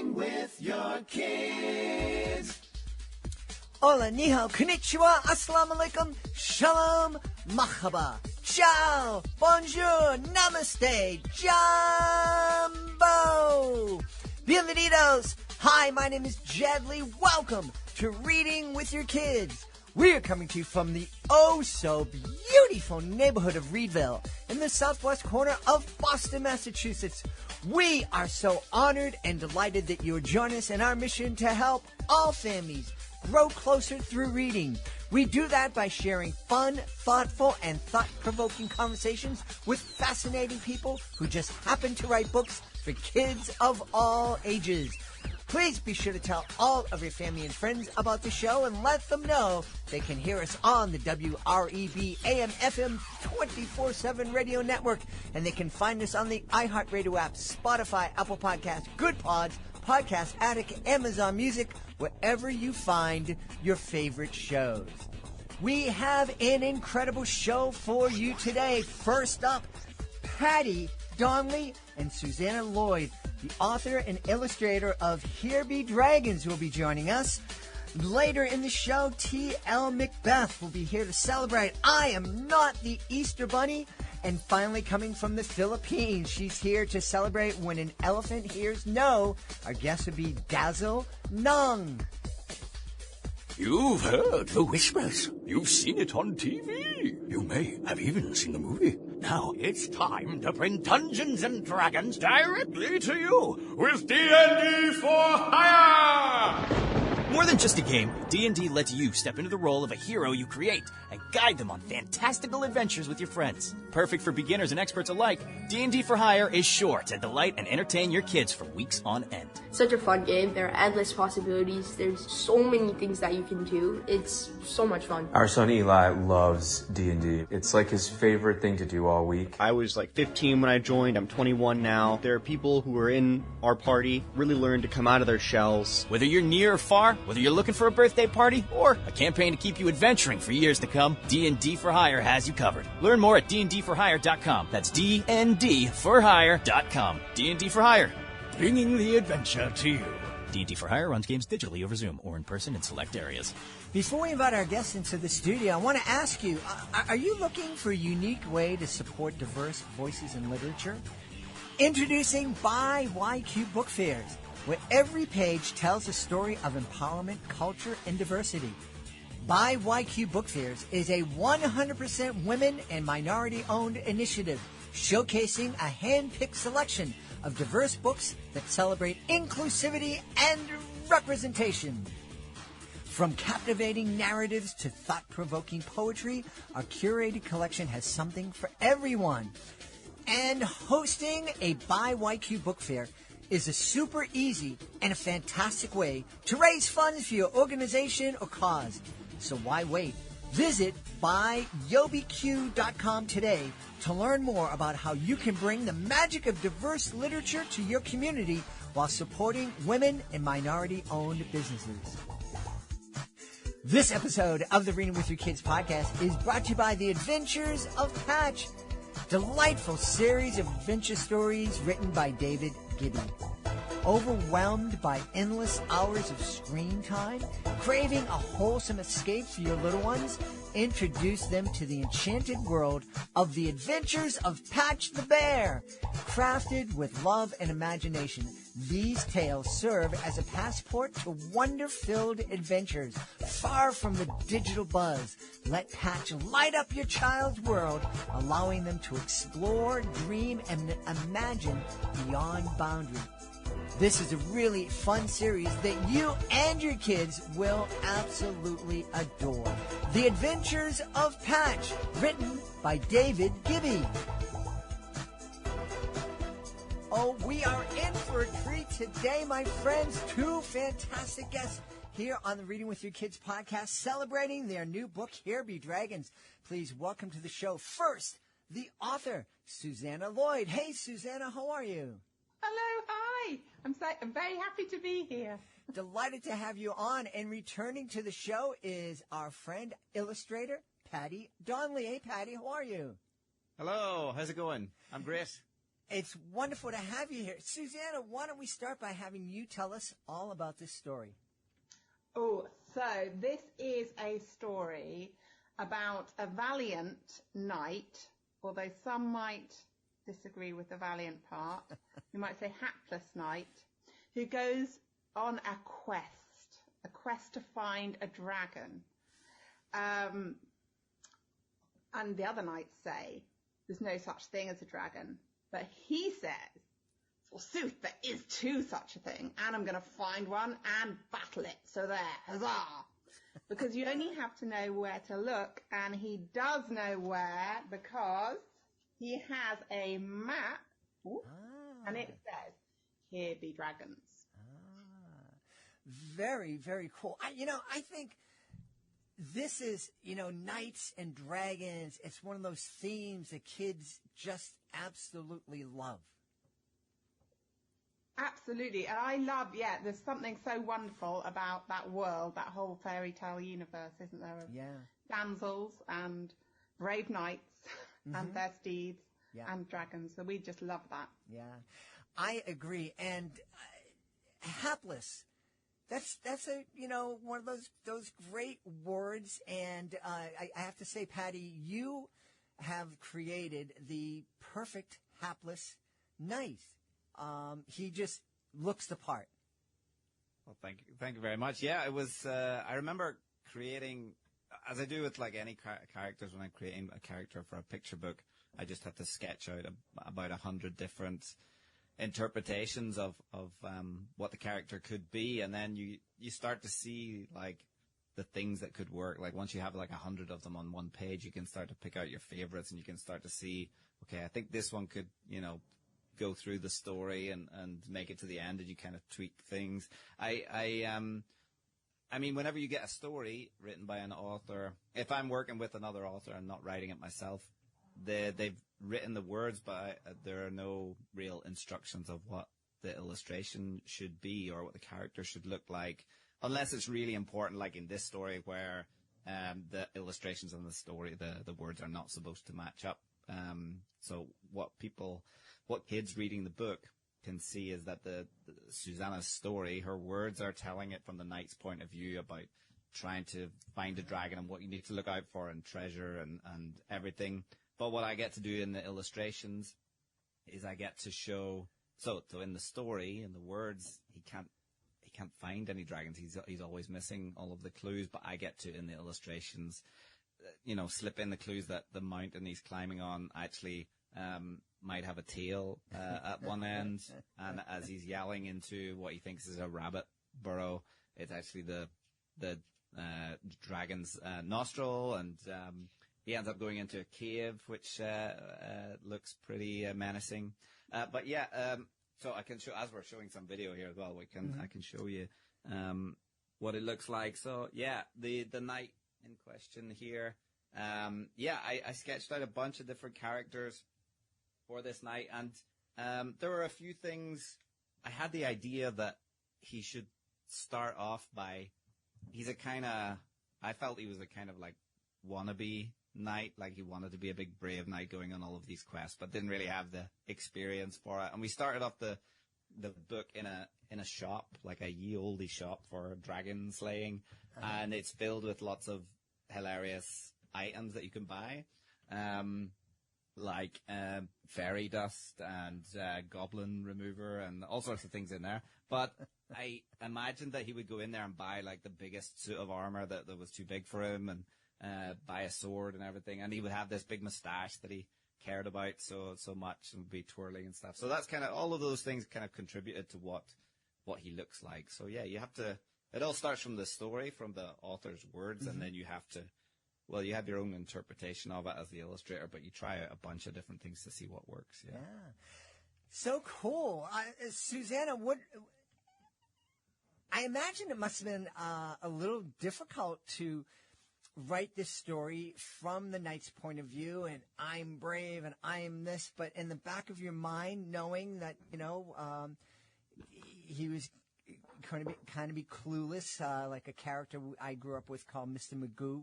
Reading with your kids. Hola, ni hao, konnichiwa, assalamu alaikum, shalom, mahaba, ciao, bonjour, namaste, jumbo, bienvenidos. Hi, my name is Jedley. Welcome to Reading with Your Kids. We are coming to you from the oh-so-beautiful neighborhood of Reedville in the southwest corner of Boston, Massachusetts. We are so honored and delighted that you are joining us in our mission to help all families grow closer through reading. We do that by sharing fun, thoughtful, and thought-provoking conversations with fascinating people who just happen to write books for kids of all ages. Please be sure to tell all of your family and friends about the show and let them know they can hear us on the WREB AM FM 24/7 radio network. And they can find us on the iHeartRadio app, Spotify, Apple Podcasts, Good Pods, Podcast Addict, Amazon Music, wherever you find your favorite shows. We have an incredible show for you today. First up, Patti, Donnelly, and Susanna Lloyd, the author and illustrator of Here Be Dragons, will be joining us. Later in the show, T.L. Macbeth will be here to celebrate I Am Not the Easter Bunny. And finally, coming from the Philippines, she's here to celebrate When an Elephant Hears No. Our guest would be Dazzle Ng. You've heard the whispers. You've seen it on TV. You may have even seen the movie. Now it's time to bring Dungeons and Dragons directly to you with D&D for Hire! More than just a game, D&D lets you step into the role of a hero you create and guide them on fantastical adventures with your friends. Perfect for beginners and experts alike, D&D for Hire is sure to delight and entertain your kids for weeks on end. Such a fun game. There are endless possibilities. There's so many things that you can do. It's so much fun. Our son Eli loves D&D. It's like his favorite thing to do all week. I was like 15 when I joined. I'm 21 now. There are people who are in our party, really learn to come out of their shells. Whether you're near or far, whether you're looking for a birthday party or a campaign to keep you adventuring for years to come, D&D for Hire has you covered. Learn more at dndforhire.com. That's dndforhire.com. D&D for Hire, bringing the adventure to you. D&D for Hire runs games digitally over Zoom or in person in select areas. Before we invite our guests into the studio, I want to ask you, are you looking for a unique way to support diverse voices in literature? Introducing By YQ Book Fairs, where every page tells a story of empowerment, culture, and diversity. By YQ Book Fairs is a 100% women and minority-owned initiative showcasing a hand-picked selection of diverse books that celebrate inclusivity and representation. From captivating narratives to thought-provoking poetry, our curated collection has something for everyone. And hosting a By YQ Book Fair is a super easy and a fantastic way to raise funds for your organization or cause. So why wait? Visit buyobq.com today to learn more about how you can bring the magic of diverse literature to your community while supporting women and minority-owned businesses. This episode of the Reading with Your Kids podcast is brought to you by The Adventures of Patch, delightful series of adventure stories written by David Gibby. Overwhelmed by endless hours of screen time, craving a wholesome escape for your little ones? Introduce them to the enchanted world of The Adventures of Patch the Bear. Crafted with love and imagination, these tales serve as a passport to wonder-filled adventures, far from the digital buzz. Let Patch light up your child's world, allowing them to explore, dream, and imagine beyond boundaries. This is a really fun series that you and your kids will absolutely adore. The Adventures of Patch, written by David Gibby. Oh, we are in for a treat today, my friends. Two fantastic guests here on the Reading with Your Kids podcast, celebrating their new book, Here Be Dragons. Please welcome to the show first, the author, Susanna Lloyd. Hey, Susanna, how are you? Hello, hi. I'm very happy to be here. Delighted to have you on. And returning to the show is our friend, illustrator, Patti Donnelly. Hey, Patti, how are you? Hello, how's it going? I'm great. It's wonderful to have you here. Susanna, why don't we start by having you tell us all about this story? Oh, so this is a story about a valiant knight, although some might disagree with the valiant part. You might say hapless knight, who goes on a quest to find a dragon. And the other knights say there's no such thing as a dragon. But he says, forsooth, there is too such a thing, and I'm going to find one and battle it. So there, huzzah! Because you only have to know where to look, and he does know where because he has a map, and it says, here be dragons. Very, very cool. I think this is, knights and dragons. It's one of those themes that kids just absolutely love. Absolutely. And I love, there's something so wonderful about that world, that whole fairy tale universe, isn't there? Of damsels and brave knights and their steeds and dragons. So we just love that. Yeah, I agree. And hapless. That's one of those great words, and I have to say, Patti, you have created the perfect hapless knight. He just looks the part. Well, thank you very much. Yeah, it was. I remember creating, as I do with like any characters, when I'm creating a character for a picture book, I just have to sketch out about 100 different interpretations of what the character could be, and then you start to see like the things that could work. Like once you have like 100 of them on one page, you can start to pick out your favorites, and you can start to see, okay, I think this one could, go through the story and make it to the end, and you kind of tweak things. I mean, whenever you get a story written by an author, if I'm working with another author and not writing it myself, they've written the words, but there are no real instructions of what the illustration should be or what the character should look like, unless it's really important, like in this story where the illustrations in the story, the words are not supposed to match up. So what kids reading the book can see is that the Susanna's story, her words are telling it from the knight's point of view about trying to find a dragon and what you need to look out for and treasure and everything. But what I get to do in the illustrations is I get to show, so in the story, in the words, he can't find any dragons. He's always missing all of the clues, but I get to, in the illustrations, slip in the clues that the mountain he's climbing on actually might have a tail at one end, and as he's yelling into what he thinks is a rabbit burrow, it's actually the dragon's nostril, and he ends up going into a cave, which looks pretty menacing. So I can show, as we're showing some video here as well, I can show you what it looks like. So yeah, the knight in question here. I sketched out a bunch of different characters for this knight, and there were a few things. I had the idea that he should start off by, I felt he was a kind of like wannabe knight, like he wanted to be a big brave knight going on all of these quests, but didn't really have the experience for it. And we started off the book in a shop, like a ye olde shop for dragon slaying, and it's filled with lots of hilarious items that you can buy, like fairy dust and goblin remover and all sorts of things in there. But I imagined that he would go in there and buy like the biggest suit of armor that was too big for him, and buy a sword and everything, and he would have this big mustache that he cared about so much and would be twirling and stuff. So that's kind of, all of those things kind of contributed to what he looks like. So yeah, you have to, it all starts from the story, from the author's words, and then you have to, you have your own interpretation of it as the illustrator, but you try out a bunch of different things to see what works. Yeah. So cool. Susanna, I imagine it must have been a little difficult to write this story from the knight's point of view, and I'm brave and I'm this, but in the back of your mind, knowing that, he was kind of be clueless, like a character I grew up with called Mr. Magoo.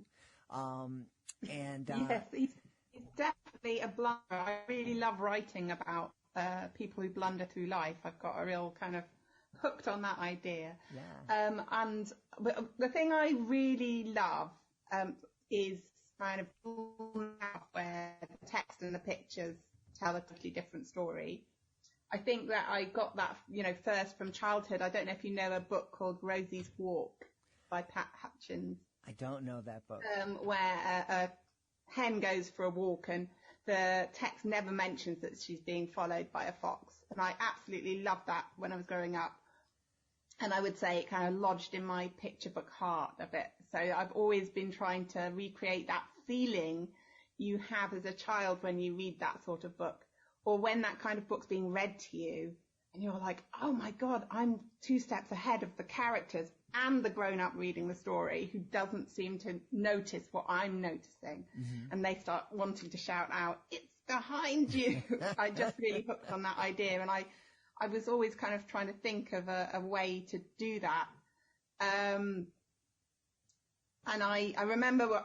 Yes, he's definitely a blunderer. I really love writing about people who blunder through life. I've got a real kind of hooked on that idea. Yeah. And the thing I really love is kind of where the text and the pictures tell a totally different story. I think that I got that, first from childhood. I don't know if you know a book called Rosie's Walk by Pat Hutchins. I don't know that book. Where a hen goes for a walk and the text never mentions that she's being followed by a fox. And I absolutely loved that when I was growing up. And I would say it kind of lodged in my picture book heart a bit. So I've always been trying to recreate that feeling you have as a child when you read that sort of book, or when that kind of book's being read to you and you're like, oh my God, I'm 2 steps ahead of the characters and the grown-up reading the story who doesn't seem to notice what I'm noticing. Mm-hmm. And they start wanting to shout out, it's behind you. I just really hooked on that idea. And I was always kind of trying to think of a way to do that. And I remember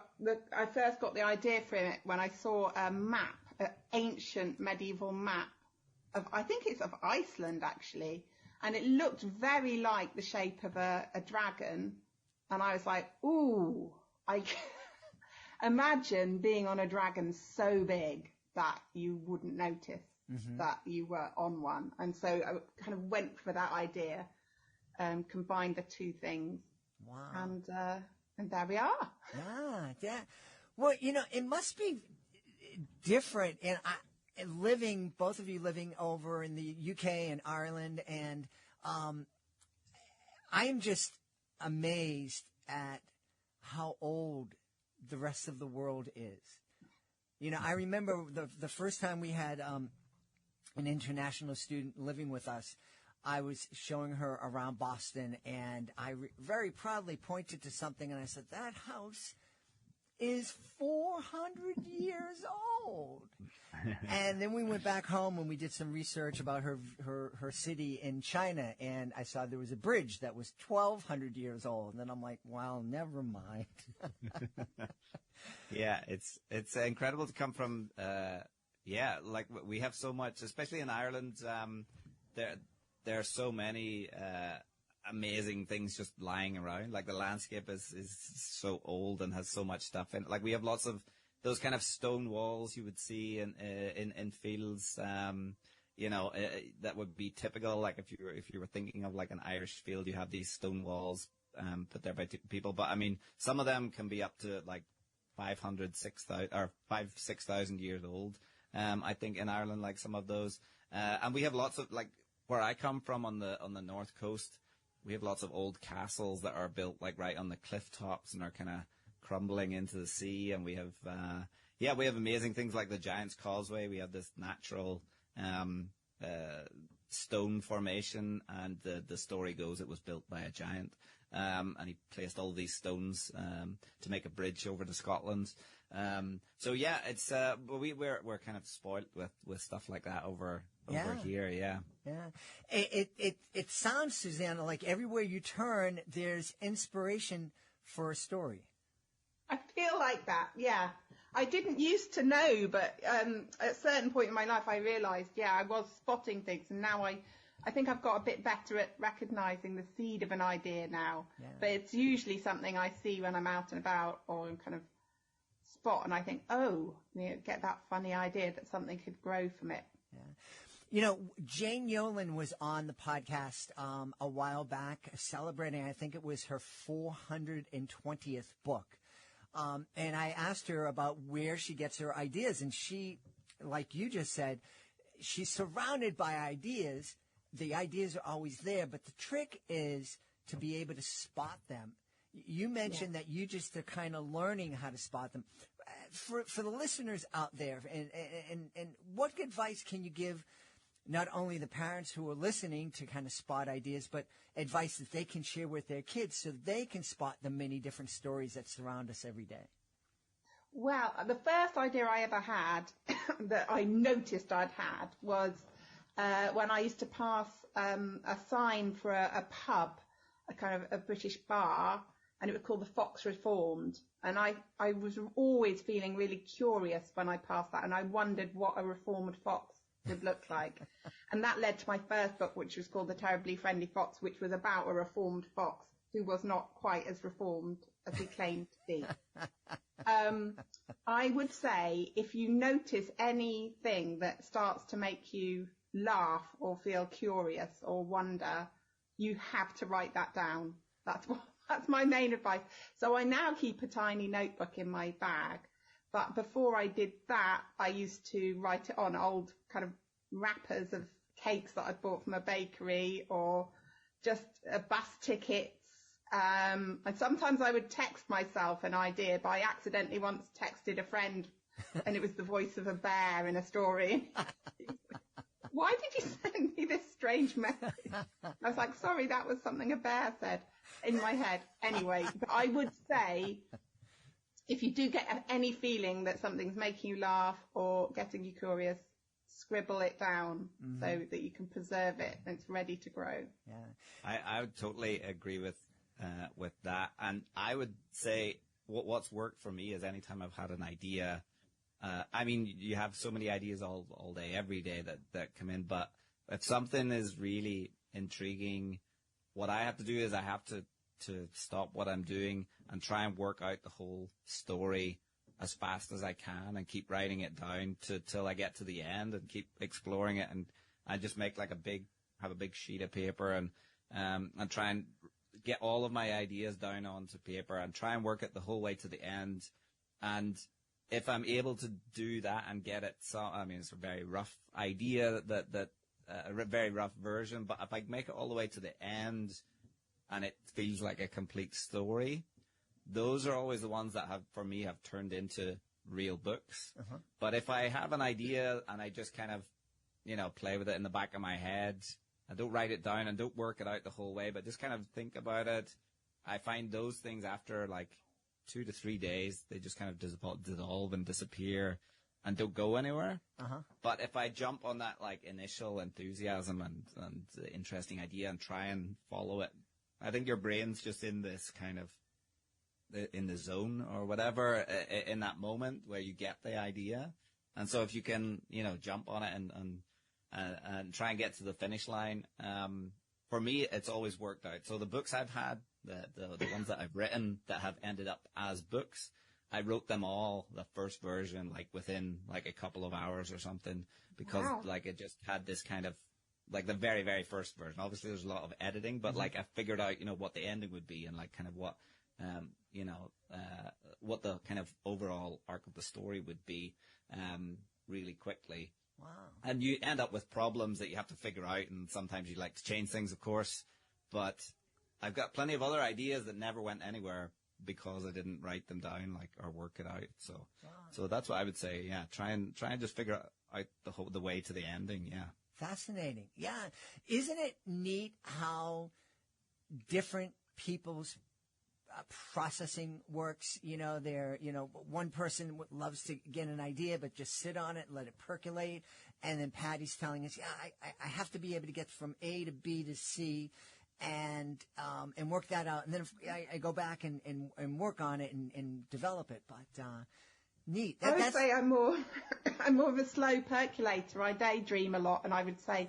I first got the idea for it when I saw a map, an ancient medieval map I think it's of Iceland actually. And it looked very like the shape of a dragon. And I was like, ooh, I imagine being on a dragon so big that you wouldn't notice that you were on one. And so I kind of went for that idea, combined the two things. Wow. And there we are. Yeah. Well, it must be different. And both of you living over in the UK and Ireland, and I'm just amazed at how old the rest of the world is. I remember the first time we had an international student living with us. I was showing her around Boston, and I very proudly pointed to something, and I said, that house is 400 years old. And then we went back home and we did some research about her city in China, and I saw there was a bridge that was 1,200 years old. And then I'm like, well, never mind. Yeah, it's incredible to come from, like we have so much, especially in Ireland, there are so many amazing things just lying around. Like the landscape is so old and has so much stuff in it. Like we have lots of those kind of stone walls you would see in fields, that would be typical. Like if you were thinking of like an Irish field, you have these stone walls put there by people. But I mean, some of them can be up to like 500, 6,000 or 5,000-6,000 years old. I think in Ireland, like some of those, and we have lots of, like where I come from on the north coast, we have lots of old castles that are built like right on the cliff tops and are kind of crumbling into the sea. And we have, we have amazing things like the Giant's Causeway. We have this natural stone formation, and the story goes it was built by a giant. And he placed all these stones to make a bridge over to Scotland. It's we're kind of spoilt with stuff like that over here. Yeah. It sounds, Susanna, like everywhere you turn, there's inspiration for a story. I feel like that. Yeah. I didn't used to know, but at a certain point in my life, I realized, I was spotting things, and now I think I've got a bit better at recognizing the seed of an idea now. Yeah. But it's usually something I see when I'm out and about, or kind of spot, and I think, get that funny idea that something could grow from it. Yeah. Jane Yolen was on the podcast a while back celebrating, I think it was her 420th book. And I asked her about where she gets her ideas. And she, like you just said, she's surrounded by ideas. The ideas are always there, but the trick is to be able to spot them. You mentioned that you just are kind of learning how to spot them. For the listeners out there, and what advice can you give not only the parents who are listening to kind of spot ideas, but advice that they can share with their kids so they can spot the many different stories that surround us every day? Well, the first idea I ever had that I noticed I'd had was when I used to pass a sign for a pub, a kind of a British bar, and it was called the Fox Reformed. And I was always feeling really curious when I passed that, and I wondered what a reformed fox would look like. And that led to my first book, which was called The Terribly Friendly Fox, which was about a reformed fox who was not quite as reformed as he claimed to be. I would say if you notice anything that starts to make you laugh or feel curious or wonder, you have to write that down. That's my main advice. So I now keep a tiny notebook in my bag. But before I did that, I used to write it on old kind of wrappers of cakes that I'd bought from a bakery or just bus tickets. And sometimes I would text myself an idea, but I accidentally once texted a friend and it was the voice of a bear in a story. Why did you send me this strange message? I was like, sorry, that was something a bear said in my head. Anyway, but I would say if you do get any feeling that something's making you laugh or getting you curious, scribble it down so that you can preserve it and it's ready to grow. Yeah, I would totally agree with that. And I would say what's worked for me is anytime I've had an idea, I mean, you have so many ideas all day, every day that come in, but if something is really intriguing, what I have to do is I have to stop what I'm doing and try and work out the whole story as fast as I can and keep writing it down till I get to the end and keep exploring it. And I just make like have a big sheet of paper and try and get all of my ideas down onto paper and try and work it the whole way to the end. And if I'm able to do that and get it, I mean, it's a very rough idea a very rough version, but if I make it all the way to the end and it feels like a complete story, those are always the ones that have turned into real books. But if I have an idea and I just kind of, play with it in the back of my head, I don't write it down and don't work it out the whole way, but just kind of think about it, I find those things after like 2 to 3 days, they just kind of dissolve and disappear and don't go anywhere. But if I jump on that like initial enthusiasm and the interesting idea and try and follow it, I think your brain's just in this kind of in the zone or whatever in that moment where you get the idea. And so if you can, jump on it and try and get to the finish line, for me, it's always worked out. So the books I've had, the ones that I've written that have ended up as books, I wrote them all, the first version, like within like a couple of hours or something, because like it just had this kind of, like the very, very first version. Obviously there's a lot of editing, but like I figured out, what the ending would be and like kind of what the kind of overall arc of the story would be, really quickly. Wow. And you end up with problems that you have to figure out, and sometimes you like to change things, of course, but I've got plenty of other ideas that never went anywhere because I didn't write them down, or work it out. So that's what I would say. Yeah. Try and just figure out the way to the ending. Yeah. Fascinating. Yeah. Isn't it neat how different people's processing works? One person loves to get an idea, but just sit on it and let it percolate. And then Patty's telling us, I have to be able to get from A to B to C and work that out. And then I go back and work on it and develop it. But, neat. I would say I'm more of a slow percolator. I daydream a lot, and I would say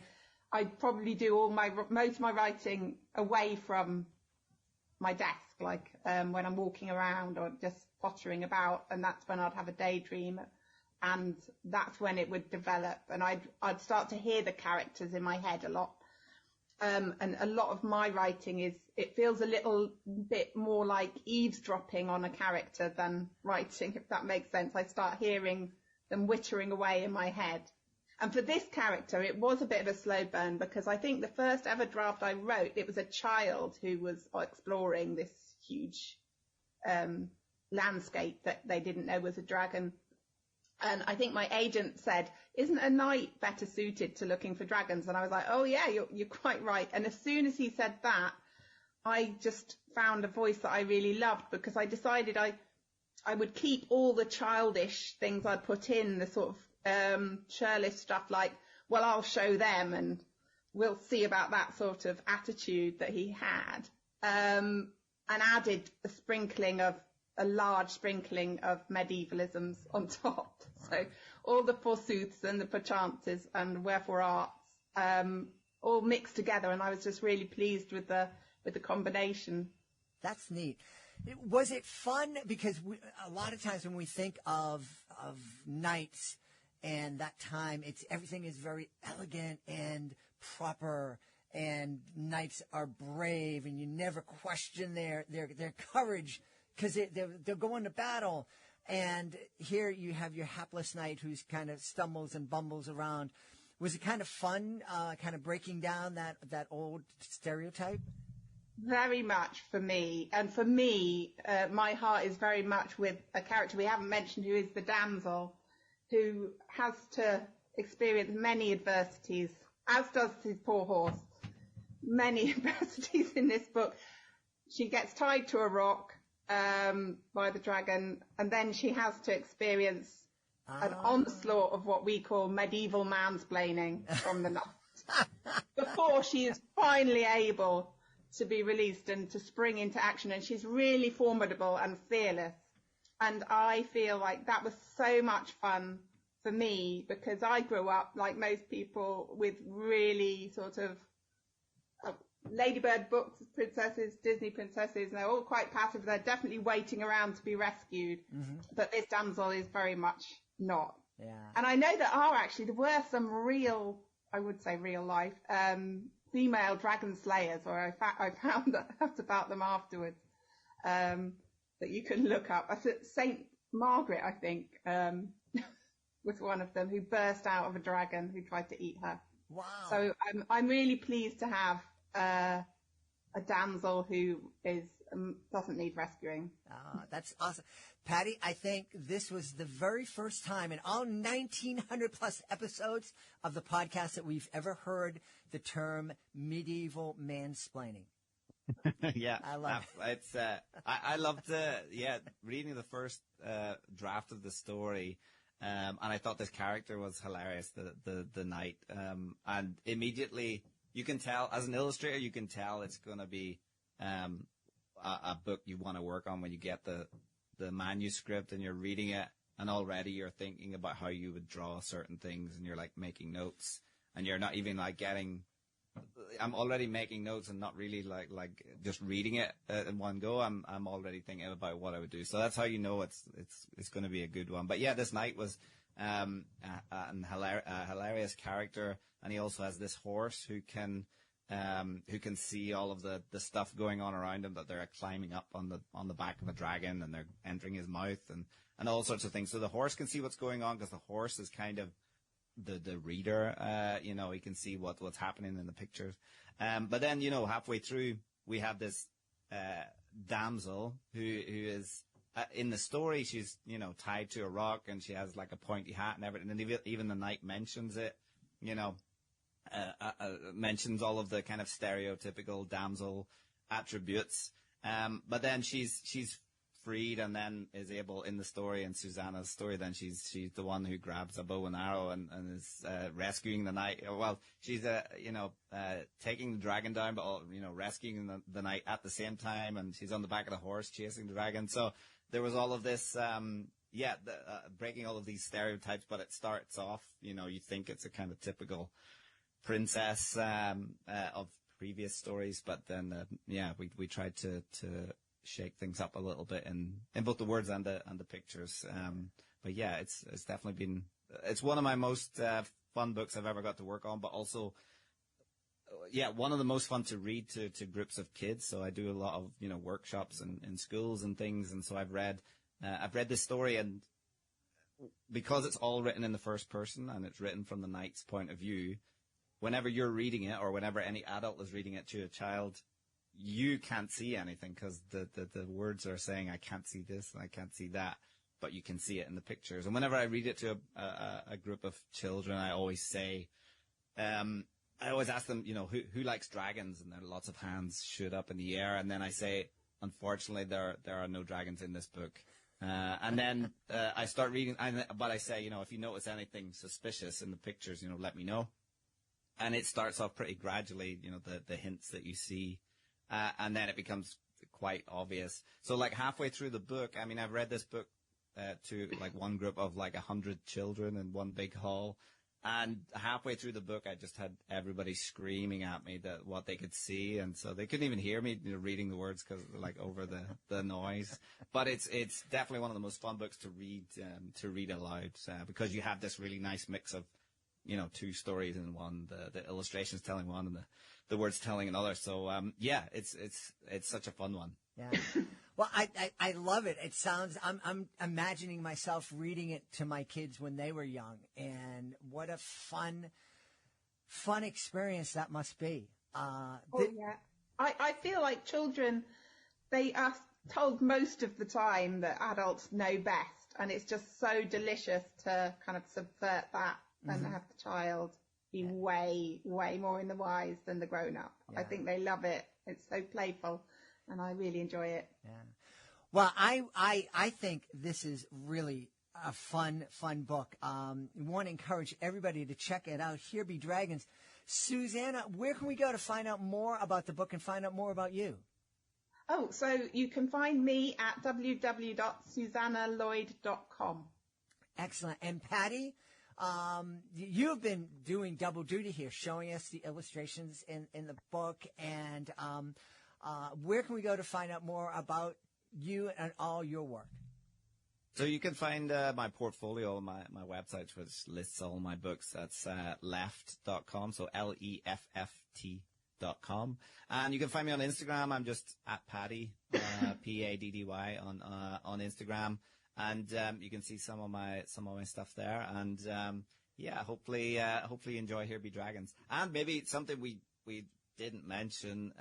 I probably do most of my writing away from my desk, like when I'm walking around or just pottering about, and that's when I'd have a daydream, and that's when it would develop, and I'd start to hear the characters in my head a lot. And a lot of my writing it feels a little bit more like eavesdropping on a character than writing, if that makes sense. I start hearing them wittering away in my head. And for this character, it was a bit of a slow burn, because I think the first ever draft I wrote, it was a child who was exploring this huge landscape that they didn't know was a dragon. And I think my agent said, isn't a knight better suited to looking for dragons? And I was like, oh yeah, you're quite right. And as soon as he said that, I just found a voice that I really loved, because I decided I would keep all the childish things I'd put in, the sort of churlish stuff like, well, I'll show them and we'll see about that sort of attitude that he had, and added a large sprinkling of medievalisms on top. So all the forsooths and the perchances and wherefore arts, all mixed together. And I was just really pleased with the combination. That's neat. Was it fun? Because a lot of times when we think of knights and that time, everything is very elegant and proper, and knights are brave, and you never question their courage because they're going to battle. And here you have your hapless knight who's kind of stumbles and bumbles around. Was it kind of fun, kind of breaking down that old stereotype? Very much for me. And for me, my heart is very much with a character we haven't mentioned, who is the damsel, who has to experience many adversities, as does his poor horse. Many adversities in this book. She gets tied to a rock by the dragon, and then she has to experience an onslaught of what we call medieval mansplaining from the knight before she is finally able to be released and to spring into action. And she's really formidable and fearless. And I feel like that was so much fun for me, because I grew up, like most people, with really sort of ladybird books, princesses, Disney princesses, and they're all quite passive. They're definitely waiting around to be rescued. Mm-hmm. But this damsel is very much not. Yeah. And I know there were some real, I would say real life, female dragon slayers, or I found out about them afterwards, that you can look up. Saint Margaret, I think, was one of them, who burst out of a dragon who tried to eat her. Wow. So I'm really pleased to have a damsel who doesn't need rescuing. That's awesome. Patti, I think this was the very first time in all 1,900 plus episodes of the podcast that we've ever heard the term medieval mansplaining. Yeah, I love it. It's I loved reading the first draft of the story, and I thought this character was hilarious, the knight, and immediately you can tell, as an illustrator, you can tell it's going to be a book you want to work on when you get the manuscript and you're reading it, and already you're thinking about how you would draw certain things, and you're like making notes, and you're not even like I'm already making notes and not really like just reading it in one go. I'm already thinking about what I would do. So that's how you know it's going to be a good one. But yeah, this knight was a hilarious character, and he also has this horse who can see all of the stuff going on around him, that they're climbing up on the back of a dragon, and they're entering his mouth and all sorts of things. So the horse can see what's going on, because the horse is kind of the reader, he can see what's happening in the pictures. But then, halfway through, we have this damsel who is in the story. She's, tied to a rock, and she has like a pointy hat and everything. And even the knight mentions it, mentions all of the kind of stereotypical damsel attributes. But then she's freed, and then is able, in the story, in Susanna's story, then she's the one who grabs a bow and arrow and is rescuing the knight. Well, she's taking the dragon down, but rescuing the knight at the same time, and she's on the back of the horse chasing the dragon. So there was all of this, breaking all of these stereotypes. But it starts off, you think it's a kind of typical princess of previous stories, but then we tried to shake things up a little bit in both the words and the pictures. But yeah, it's definitely been, it's one of my most fun books I've ever got to work on, but also one of the most fun to read to groups of kids. So I do a lot of workshops in schools and things, and so I've read this story, and because it's all written in the first person and it's written from the knight's point of view, whenever you're reading it, or whenever any adult is reading it to a child, you can't see anything, because the words are saying, I can't see this and I can't see that, but you can see it in the pictures. And whenever I read it to a group of children, I always say, I always ask them, who likes dragons? And there are lots of hands shoot up in the air. And then I say, unfortunately, there are no dragons in this book. And then I start reading, but I say, if you notice anything suspicious in the pictures, let me know. And it starts off pretty gradually, the hints that you see. And then it becomes quite obvious. So like halfway through the book, I've read this book to like one group of like 100 children in one big hall. And halfway through the book, I just had everybody screaming at me that what they could see, and so they couldn't even hear me reading the words because like over the noise. But it's definitely one of the most fun books to read aloud because you have this really nice mix of two stories in one, the illustrations telling one and the words telling another. So it's such a fun one. Yeah. Well, I love it. It sounds, I'm imagining myself reading it to my kids when they were young, and what a fun experience that must be. Yeah. I feel like children, they are told most of the time that adults know best, and it's just so delicious to kind of subvert that and have the child be way, way more in the wise than the grown-up. Yeah. I think they love it. It's so playful. And I really enjoy it. Yeah. Well, I think this is really a fun book. We want to encourage everybody to check it out. Here Be Dragons. Susanna, where can we go to find out more about the book and find out more about you? Oh, so you can find me at www.susannalloyd.com. Excellent. And Patti, you've been doing double duty here, showing us the illustrations in the book, and where can we go to find out more about you and all your work? So you can find my portfolio on my website, which lists all my books. That's left.com, so left.com. And you can find me on Instagram. I'm just at Patti, Paddy on Instagram. And you can see some of my stuff there. And hopefully you enjoy Here Be Dragons. And maybe something we didn't mention,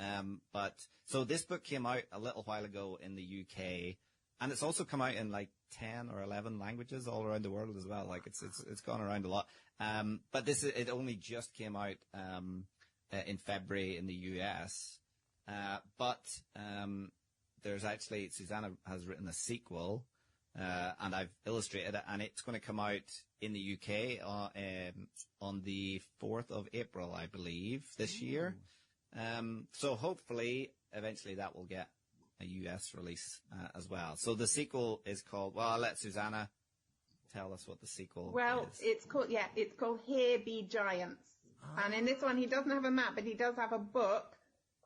but so this book came out a little while ago in the UK, and it's also come out in like 10 or 11 languages all around the world as well. Like it's gone around a lot. But it only just came out in February in the US. But there's actually, Susanna has written a sequel, and I've illustrated it, and it's going to come out in the UK on the 4th of April, I believe, this year. So hopefully, eventually that will get a US release as well. So the sequel is called, well, I'll let Susanna tell us what the sequel is. It's called Here Be Giants. Oh. And in this one, he doesn't have a map, but he does have a book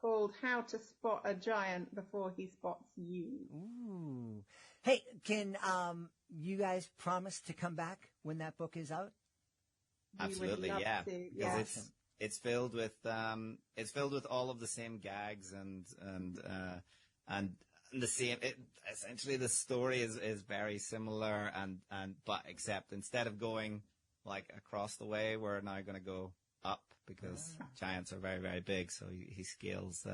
called How to Spot a Giant Before He Spots You. Ooh. Hey, can you guys promise to come back when that book is out? Absolutely, yeah. Because it's filled with all of the same gags and the same. Essentially, the story is very similar, but except instead of going like across the way, we're now going to go up because giants are very, very big. So he scales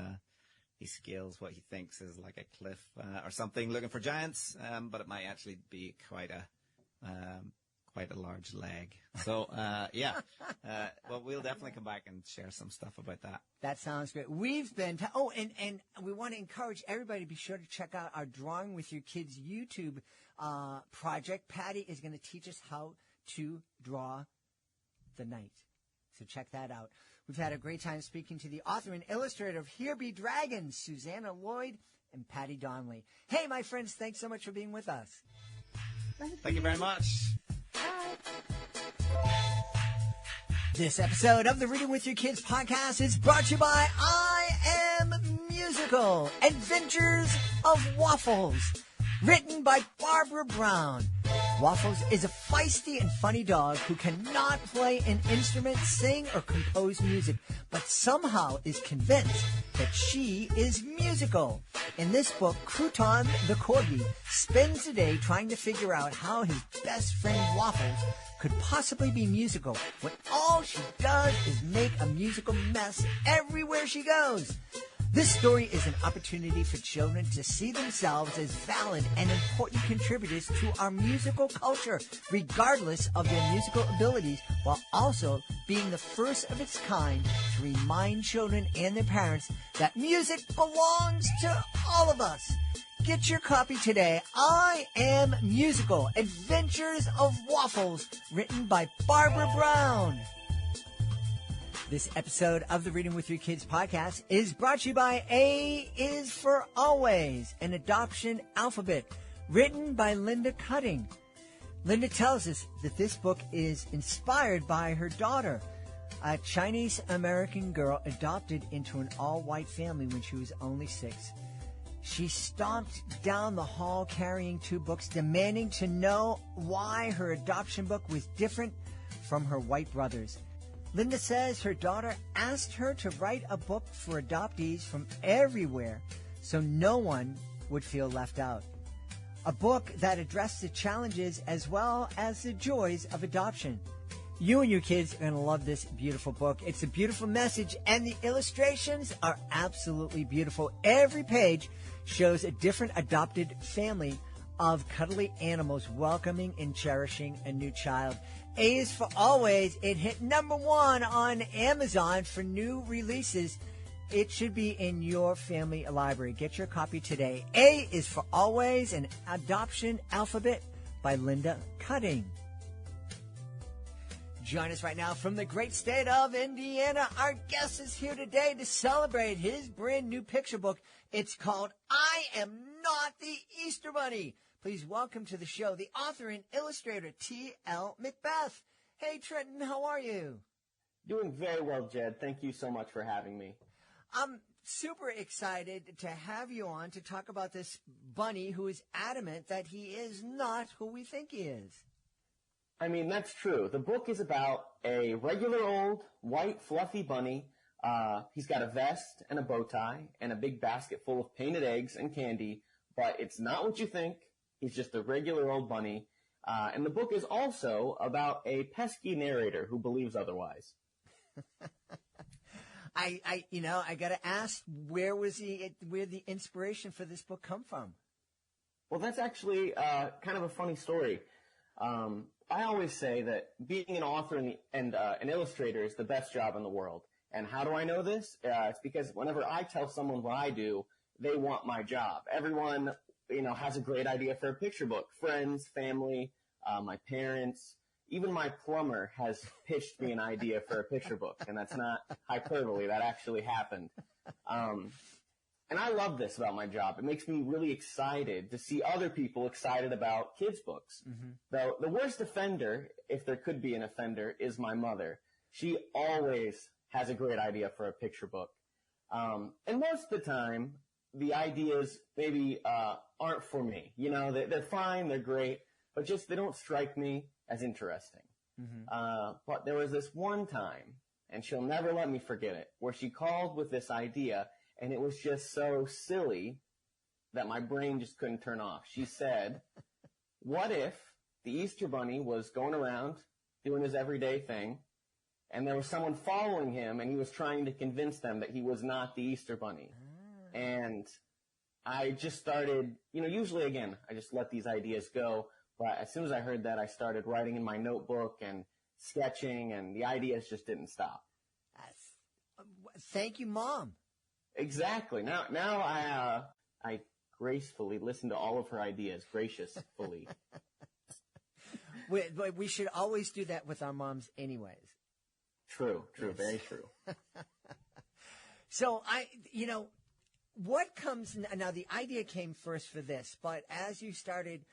what he thinks is like a cliff or something, looking for giants, but it might actually be quite a large leg. So, well, we'll definitely come back and share some stuff about that. That sounds great. We've been, and we want to encourage everybody to be sure to check out our Drawing with Your Kids YouTube project. Patti is going to teach us how to draw the night. So check that out. We've had a great time speaking to the author and illustrator of Here Be Dragons, Susanna Lloyd and Patti Donnelly. Hey, my friends, thanks so much for being with us. Thank you very much. This episode of the Reading with Your Kids podcast is brought to you by I Am Musical, Adventures of Waffles, written by Barbara Brown. Waffles is a feisty and funny dog who cannot play an instrument, sing, or compose music, but somehow is convinced that she is musical. In this book, Crouton the Corgi spends the day trying to figure out how his best friend Waffles could possibly be musical when all she does is make a musical mess everywhere she goes. This story is an opportunity for children to see themselves as valid and important contributors to our musical culture, regardless of their musical abilities, while also being the first of its kind to remind children and their parents that music belongs to all of us. Get your copy today. I Am Musical, Adventures of Waffles, written by Barbara Brown. This episode of the Reading with Your Kids podcast is brought to you by A is for Always, an adoption alphabet. written by Linda Cutting. Linda tells us that this book is inspired by her daughter, a Chinese-American girl adopted into an all-white family when she was only 6. She stomped down the hall carrying 2 books, demanding to know why her adoption book was different from her white brothers. Linda says her daughter asked her to write a book for adoptees from everywhere so no one would feel left out. A book that addressed the challenges as well as the joys of adoption. You and your kids are going to love this beautiful book. It's a beautiful message, and the illustrations are absolutely beautiful. Every page shows a different adopted family of cuddly animals welcoming and cherishing a new child. A is for Always. It hit #1 on Amazon for new releases. It should be in your family library. Get your copy today. A is for Always, an adoption alphabet by Linda Cutting. Join us right now from the great state of Indiana. Our guest is here today to celebrate his brand new picture book. It's called I Am Not the Easter Bunny. Please welcome to the show the author and illustrator, T.L. Macbeth. Hey, Trenton, how are you? Doing very well, Jed. Thank you so much for having me. I'm super excited to have you on to talk about this bunny who is adamant that he is not who we think he is. I mean, that's true. The book is about a regular old white fluffy bunny. He's got a vest and a bow tie and a big basket full of painted eggs and candy, but it's not what you think. He's just a regular old bunny. And the book is also about a pesky narrator who believes otherwise. I got to ask, where the inspiration for this book come from? Well, that's actually kind of a funny story. I always say that being an author and an illustrator is the best job in the world. And how do I know this? It's because whenever I tell someone what I do, they want my job. Everyone, has a great idea for a picture book. Friends, family, my parents, even my plumber has pitched me an idea for a picture book. And that's not hyperbole. That actually happened. And I love this about my job. It makes me really excited to see other people excited about kids' books. Mm-hmm. Though the worst offender, if there could be an offender, is my mother. She always has a great idea for a picture book. And most of the time, the ideas maybe aren't for me. They're fine, they're great, but just they don't strike me as interesting. Mm-hmm. But there was this one time, and she'll never let me forget it, where she called with this idea. And it was just so silly that my brain just couldn't turn off. She said, what if the Easter Bunny was going around doing his everyday thing, and there was someone following him, and he was trying to convince them that he was not the Easter Bunny? And I just started, usually, again, I just let these ideas go. But as soon as I heard that, I started writing in my notebook and sketching, and the ideas just didn't stop. Thank you, Mom. Exactly. Now I gracefully listen to all of her ideas, graciously. We should always do that with our moms anyways. True, yes. Very true. So what comes now, the idea came first for this, but as you started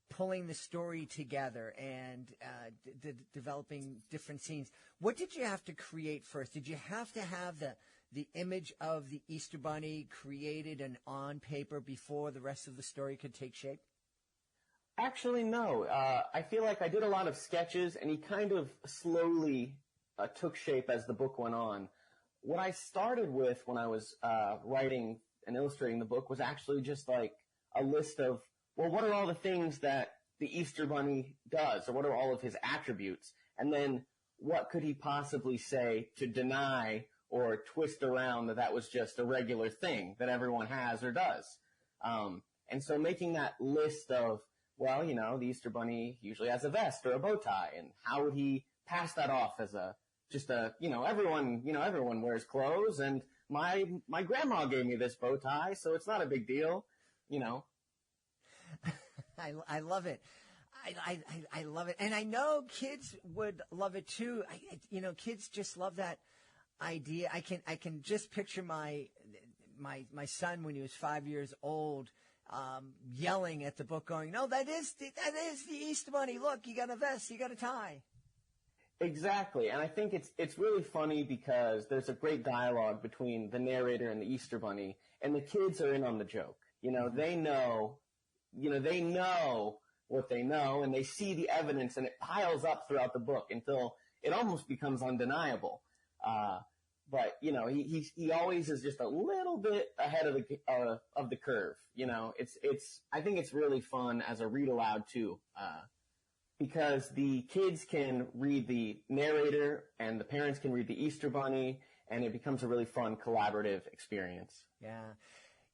pulling the story together and developing different scenes, what did you have to create first? Did you have to have the image of the Easter Bunny created and on paper before the rest of the story could take shape? Actually, no. I feel like I did a lot of sketches, and he kind of slowly took shape as the book went on. What I started with when I was writing and illustrating the book was actually just like a list of, well, what are all the things that the Easter Bunny does, or what are all of his attributes? And then what could he possibly say to deny or twist around that was just a regular thing that everyone has or does? And so making that list of, well, the Easter Bunny usually has a vest or a bow tie, and how would he pass that off as everyone wears clothes, and my grandma gave me this bow tie, so it's not a big deal, I love it. I love it. And I know kids would love it too. Kids just love that idea. I can just picture my son when he was 5 years old, yelling at the book going, no, that is the Easter Bunny. Look, you got a vest, you got a tie. Exactly, and I think it's really funny because there's a great dialogue between the narrator and the Easter Bunny, and the kids are in on the joke. They know what they know, and they see the evidence, and it piles up throughout the book until it almost becomes undeniable. But he always is just a little bit ahead of the curve. I think it's really fun as a read aloud too. Because the kids can read the narrator and the parents can read the Easter Bunny, and it becomes a really fun collaborative experience. Yeah.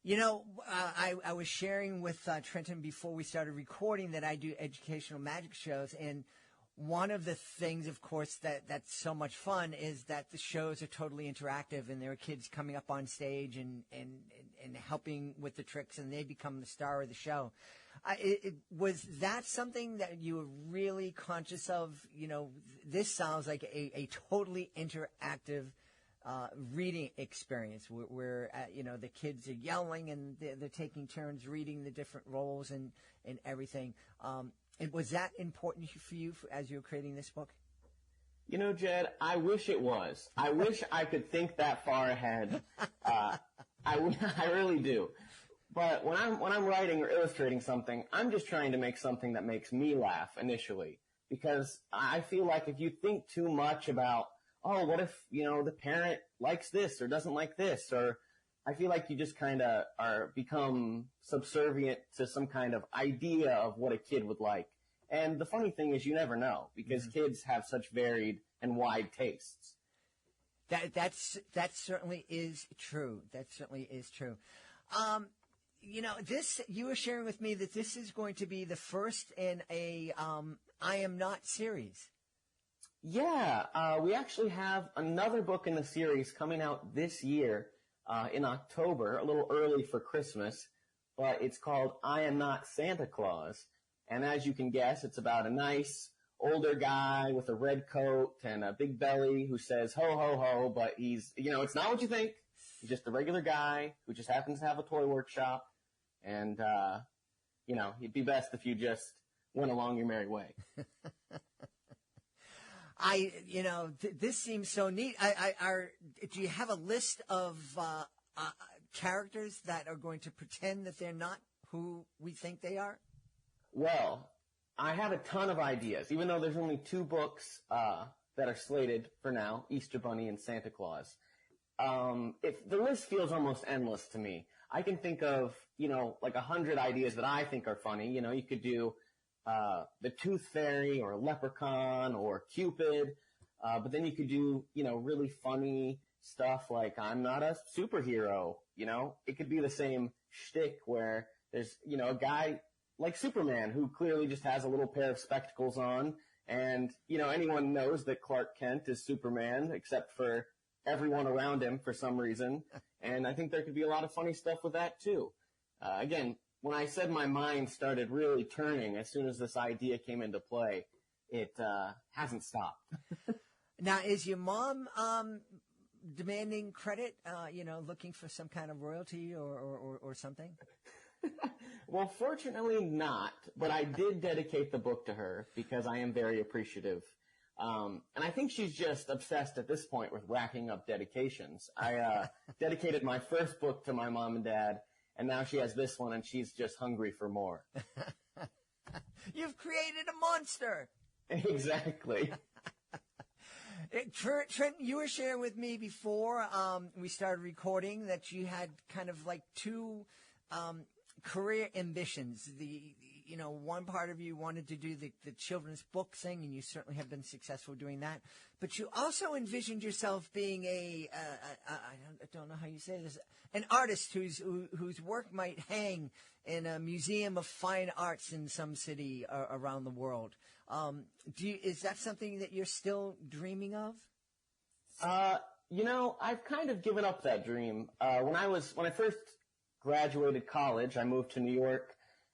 I was sharing with Trenton before we started recording that I do educational magic shows, and one of the things, of course, that's so much fun is that the shows are totally interactive, and there are kids coming up on stage and helping with the tricks, and they become the star of the show. Was that something that you were really conscious of? This sounds like a totally interactive reading experience where the kids are yelling and they're taking turns reading the different roles and everything. And was that important for you as you were creating this book? Jed, I wish it was. I wish I could think that far ahead. I really do. But when I'm writing or illustrating something, I'm just trying to make something that makes me laugh initially. Because I feel like if you think too much about, what if, the parent likes this or doesn't like this, or I feel like you just kind of become subservient to some kind of idea of what a kid would like. And the funny thing is you never know, because kids have such varied and wide tastes. That certainly is true. That certainly is true. You were sharing with me that this is going to be the first in a I Am Not series. Yeah, we actually have another book in the series coming out this year in October, a little early for Christmas, but it's called I Am Not Santa Claus. And as you can guess, it's about a nice older guy with a red coat and a big belly who says ho, ho, ho, but he's, it's not what you think. He's just a regular guy who just happens to have a toy workshop. And, it'd be best if you just went along your merry way. This seems so neat. Do you have a list of characters that are going to pretend that they're not who we think they are? Well, I have a ton of ideas, even though there's only 2 books that are slated for now, Easter Bunny and Santa Claus. The list feels almost endless to me. I can think of, like 100 ideas that I think are funny. You could do the Tooth Fairy or Leprechaun or Cupid, but then you could do, really funny stuff like I'm not a superhero. It could be the same shtick where there's, a guy like Superman who clearly just has a little pair of spectacles on, and, anyone knows that Clark Kent is Superman except for everyone around him for some reason. And I think there could be a lot of funny stuff with that too. Again, when I said my mind started really turning as soon as this idea came into play, it hasn't stopped. Now, is your mom demanding credit, looking for some kind of royalty or something? Well, fortunately not, but I did dedicate the book to her because I am very appreciative. And I think she's just obsessed at this point with racking up dedications. I dedicated my first book to my mom and dad, and now she has this one, and she's just hungry for more. You've created a monster! Exactly. Trent, you were sharing with me before we started recording that you had kind of like 2 career ambitions. One part of you wanted to do the children's book thing, and you certainly have been successful doing that. But you also envisioned yourself being I don't know how you say this, an artist whose work might hang in a museum of fine arts in some city around the world. Is that something that you're still dreaming of? I've kind of given up that dream. When I first graduated college, I moved to New York,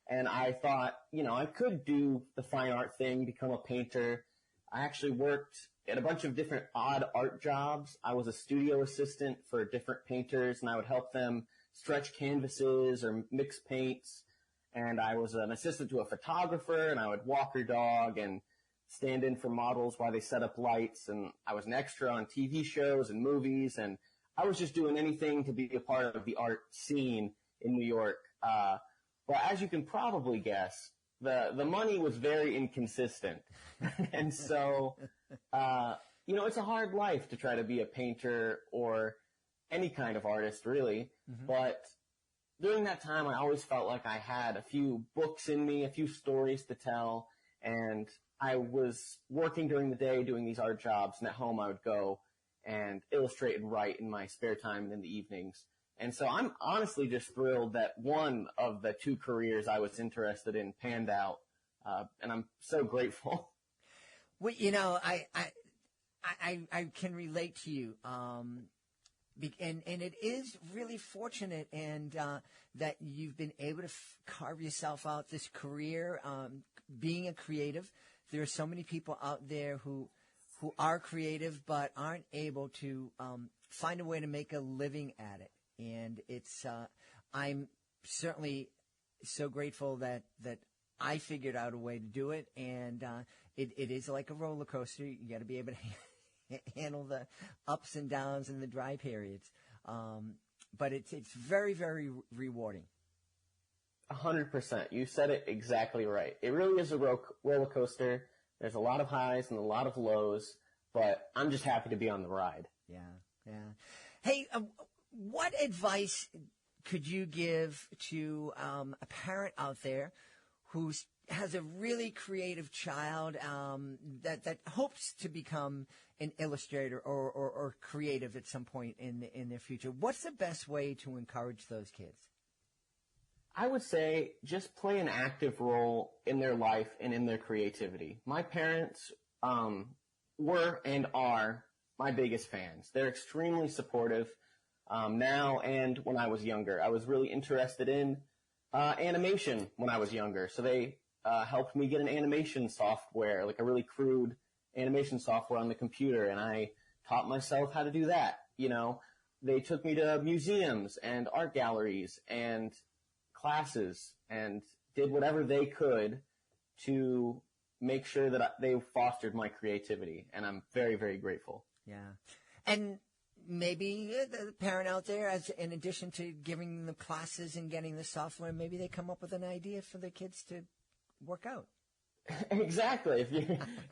and I thought, I could do the fine art thing, become a painter. I actually worked at a bunch of different odd art jobs. I was a studio assistant for different painters, and I would help them stretch canvases or mix paints. and I was an assistant to a photographer, and I would walk her dog and stand in for models while they set up lights, and I was an extra on TV shows and movies, and I was just doing anything to be a part of the art scene in New York. But as you can probably guess, the money was very inconsistent. And so, it's a hard life to try to be a painter or any kind of artist, really. Mm-hmm. But during that time, I always felt like I had a few books in me, a few stories to tell, and I was working during the day doing these art jobs, and at home I would go and illustrate and write in my spare time and in the evenings. And so I'm honestly just thrilled that one of the two careers I was interested in panned out, and I'm so grateful. Well, I can relate to you, and it is really fortunate and that you've been able to carve yourself out this career, being a creative. There are so many people out there who are creative but aren't able to find a way to make a living at it. And it's I'm certainly so grateful that I figured out a way to do it. And it is like a roller coaster. You got to be able to handle the ups and downs and the dry periods. But it's very, very rewarding. 100%. You said it exactly right. It really is a roller coaster. There's a lot of highs and a lot of lows, but I'm just happy to be on the ride. Yeah. Hey, what advice could you give to a parent out there who has a really creative child that hopes to become an illustrator or creative at some point in their future? What's the best way to encourage those kids? I would say just play an active role in their life and in their creativity. My parents were and are my biggest fans. They're extremely supportive now and when I was younger. I was really interested in animation when I was younger, so they helped me get an animation software, like a really crude animation software on the computer, and I taught myself how to do that. They took me to museums and art galleries and classes and did whatever they could to make sure that they fostered my creativity, and I'm very, very grateful. Yeah. And maybe the parent out there, in addition to giving them classes and getting the software, maybe they come up with an idea for the kids to work out. Exactly.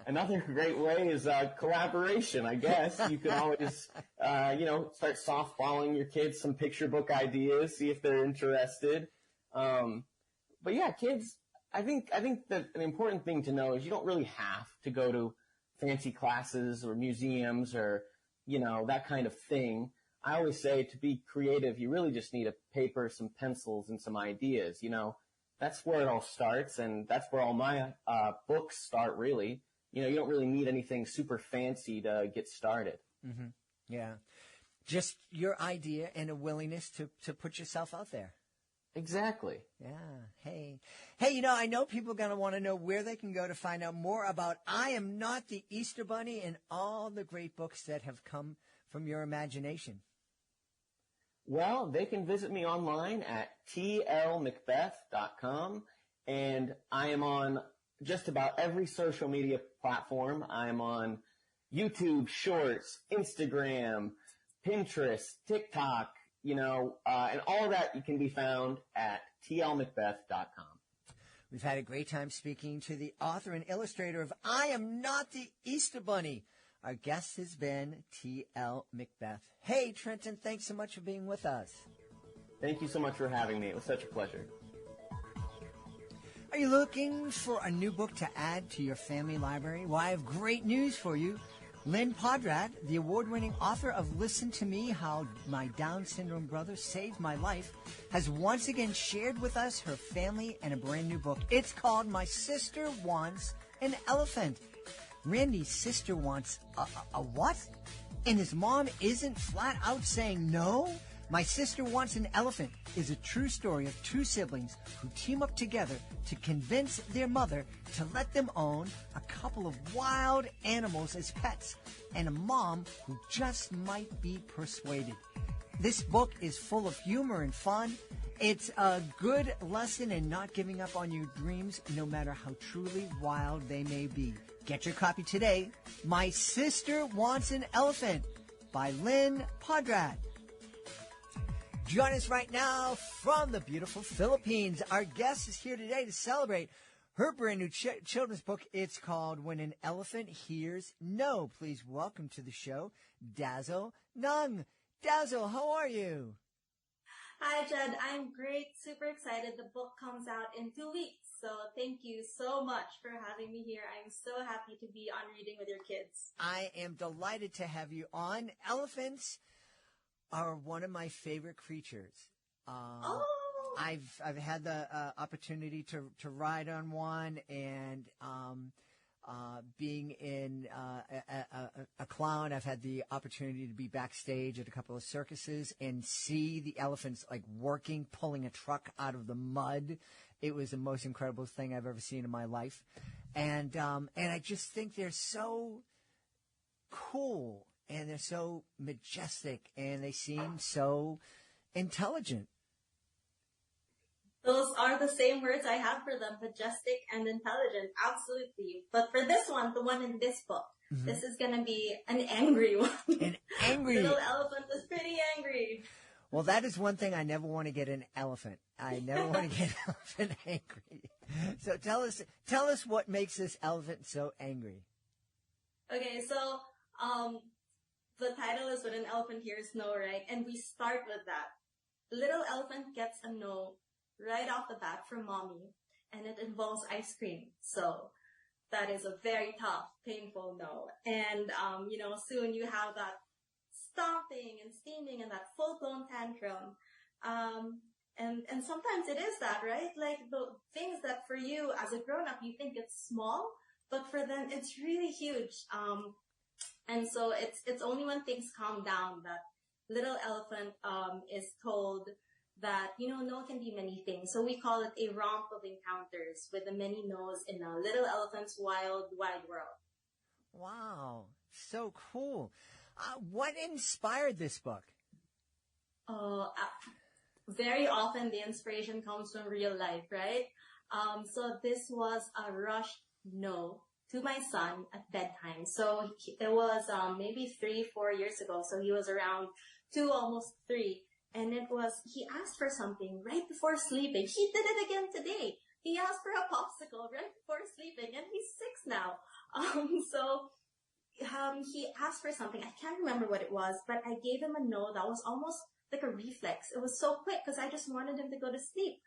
Another great way is collaboration, I guess. You can always, start softballing your kids some picture book ideas, see if they're interested. But yeah, kids, I think that an important thing to know is you don't really have to go to fancy classes or museums or, that kind of thing. I always say to be creative, you really just need a paper, some pencils, and some ideas. That's where it all starts, and that's where all my books start, really. You don't really need anything super fancy to get started. Mm-hmm. Yeah. Just your idea and a willingness to put yourself out there. Exactly. Yeah. Hey, I know people are going to want to know where they can go to find out more about I Am Not the Easter Bunny and all the great books that have come from your imagination. Well, they can visit me online at tlmacbeth.com, and I am on just about every social media platform. I am on YouTube, Shorts, Instagram, Pinterest, TikTok, and all of that can be found at tlmacbeth.com. We've had a great time speaking to the author and illustrator of I Am Not the Easter Bunny. Our guest has been T.L. Macbeth. Hey, Trenton, thanks so much for being with us. Thank you so much for having me. It was such a pleasure. Are you looking for a new book to add to your family library? Well, I have great news for you. Lynn Podrat, the award-winning author of Listen to Me, How My Down Syndrome Brother Saved My Life, has once again shared with us her family and a brand new book. It's called My Sister Wants an Elephant. Randy's sister wants a what? And his mom isn't flat out saying no? My Sister Wants an Elephant is a true story of two siblings who team up together to convince their mother to let them own a couple of wild animals as pets, and a mom who just might be persuaded. This book is full of humor and fun. It's a good lesson in not giving up on your dreams, no matter how truly wild they may be. Get your copy today. My Sister Wants an Elephant by Lynn Podrat. Join us right now from the beautiful Philippines. Our guest is here today to celebrate her brand new children's book. It's called When an Elephant Hears No. Please welcome to the show, Dazzle Ng. Dazzle, how are you? Hi, Jed. I'm great. Super excited. The book comes out in 2 weeks. So thank you so much for having me here. I'm so happy to be on Reading with Your Kids. I am delighted to have you on. Elephants are one of my favorite creatures. I've had the opportunity to ride on one, and being in a clown, I've had the opportunity to be backstage at a couple of circuses and see the elephants like working, pulling a truck out of the mud. It was the most incredible thing I've ever seen in my life, and I just think they're so cool and they're so majestic and they seem so intelligent. Those are the same words I have for them, majestic and intelligent, absolutely. But for this one, the one in this book, this is going to be an angry one. An angry? Little elephant is pretty angry. Well, that is one thing I never want to get an elephant. I never want to get an elephant angry. So tell us what makes this elephant so angry. Okay, so the title is When an Elephant Hears No, right? And we start with that. Little elephant gets a no right off the bat from mommy, and it involves ice cream. So that is a very tough, painful no. And, soon you have that stomping and steaming and that full-blown tantrum. And sometimes it is that, right? Like the things that for you as a grown-up, you think it's small, but for them, it's really huge. And so it's only when things calm down that little elephant, is told that, no can be many things. So we call it a romp of encounters with the many no's in a little elephant's wild, wide world. Wow. So cool. What inspired this book? Very often the inspiration comes from real life, right? So this was a rushed no to my son at bedtime. So it was maybe 3-4 years ago. So he was around 2, almost 3. And he asked for something right before sleeping. He did it again today. He asked for a popsicle right before sleeping, and he's 6 now. He asked for something. I can't remember what it was, but I gave him a no that was almost like a reflex. It was so quick because I just wanted him to go to sleep.